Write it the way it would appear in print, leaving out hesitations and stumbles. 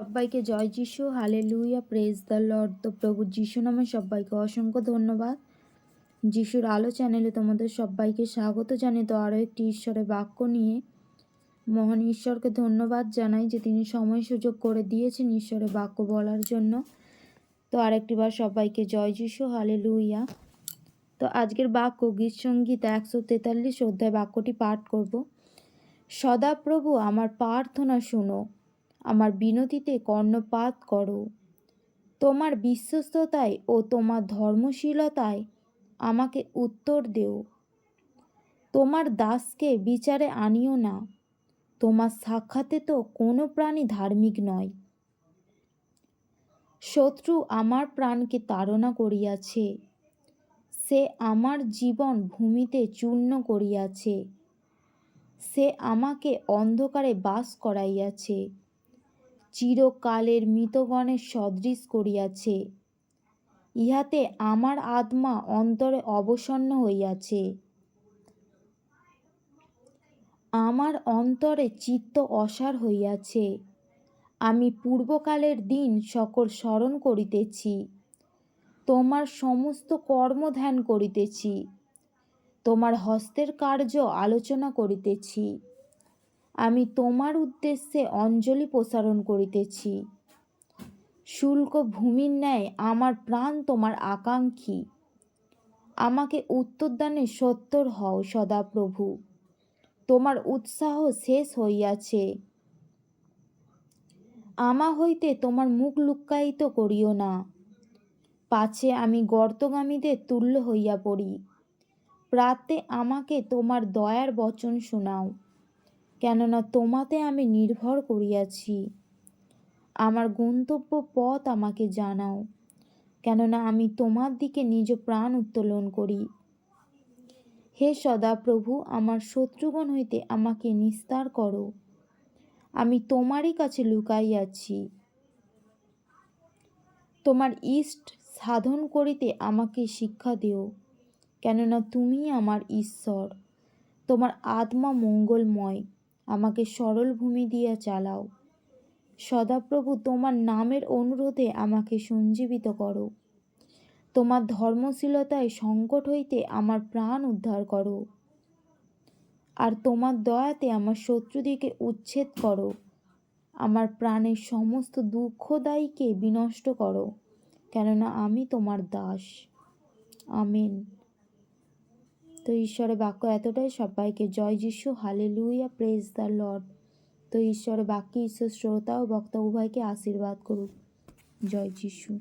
সবাইকে জয় যিশু, hallelujah, praise the Lord. তো প্রভু যিশু নামে সবাইকে অসংখ্য ধন্যবাদ। যিশুর আলো চ্যানেলে তোমাদের সবাইকে স্বাগত জানিয়ে তো আরও একটি ঈশ্বরের বাক্য নিয়ে মহান ঈশ্বরকে ধন্যবাদ জানাই যে তিনি সময় সুযোগ করে দিয়েছেন ঈশ্বরের বাক্য বলার জন্য। তো আরেকটিবার সবাইকে জয় যিশু, হালেলুয়া। তো আজকের বাক্য গীত সঙ্গীত 143 অধ্যায় বাক্যটি পাঠ করব। সদাপ্রভু আমার প্রার্থনা শোনো, আমার বিনতিতে কর্ণপাত করো। তোমার বিশ্বস্ততায় ও তোমার ধর্মশীলতায় আমাকে উত্তর দেও। তোমার দাসকে বিচারে আনিও না, তোমার সাক্ষাতে তো কোনো প্রাণী ধার্মিক নয়। শত্রু আমার প্রাণকে তাড়না করিয়াছে, সে আমার জীবন ভূমিতে চূর্ণ করিয়াছে। সে আমাকে অন্ধকারে বাস করাইয়াছে, চিরকালের মৃতগণের সদৃশ করিয়াছে। ইহাতে আমার আত্মা অন্তরে অবসন্ন হইয়াছে, আমার অন্তরে চিত্ত অসার হইয়াছে। আমি পূর্বকালের দিন সকল স্মরণ করিতেছি, তোমার সমস্ত কর্ম ধ্যান করিতেছি, তোমার হস্তের কার্য আলোচনা করিতেছি। আমি তোমার উদ্দেশ্যে অঞ্জলি প্রসারণ করিতেছি। শুল্ক ভূমির ন্যায় আমার প্রাণ তোমার আকাঙ্ক্ষী। আমাকে উত্তরদানে সত্তর হও সদাপ্রভু, তোমার উৎসাহ শেষ হইয়াছে। আমা হইতে তোমার মুখ লুক্কায়িত করিও না, পাছে আমি গর্তগামীদের তুল্য হইয়া পড়ি। প্রাতে আমাকে তোমার দয়ার বচন শোনাও, কেননা তোমাতে আমি নির্ভর করিয়াছি। আমার গন্তব্য পথ আমাকে জানাও, কেননা আমি তোমার দিকে নিজ প্রাণ উত্তোলন করি। হে সদাপ্রভু, আমার শত্রুগণ হইতে আমাকে নিস্তার করো। আমি তোমারই কাছে লুকাইয়াছি। তোমার ইষ্ট সাধন করিতে আমাকে শিক্ষা দিও, কেননা তুমি আমার ঈশ্বর। তোমার আত্মা মঙ্গলময়, আমাকে সরল ভূমি দিয়া চালাও। সদাপ্রভু, তোমার নামের অনুরোধে আমাকে সঞ্জীবিত করো। তোমার ধর্মশীলতায় সংকট হইতে আমার প্রাণ উদ্ধার করো। আর তোমার দয়াতে আমার শত্রুদিকে উচ্ছেদ করো। আমার প্রাণের সমস্ত দুঃখদায়ীকে বিনষ্ট করো, কেননা আমি তোমার দাস। আমেন। তো ঈশ্বরের বাক্য এতটাই। সবাইকে জয় যিশু, হালেলুয়া, প্রেজ দ্য লর্ড। তো ঈশ্বরের বাক্যে ঈশ্বর শ্রোতা ও বক্তা উভয়কে আশীর্বাদ করুক। জয় যিশু।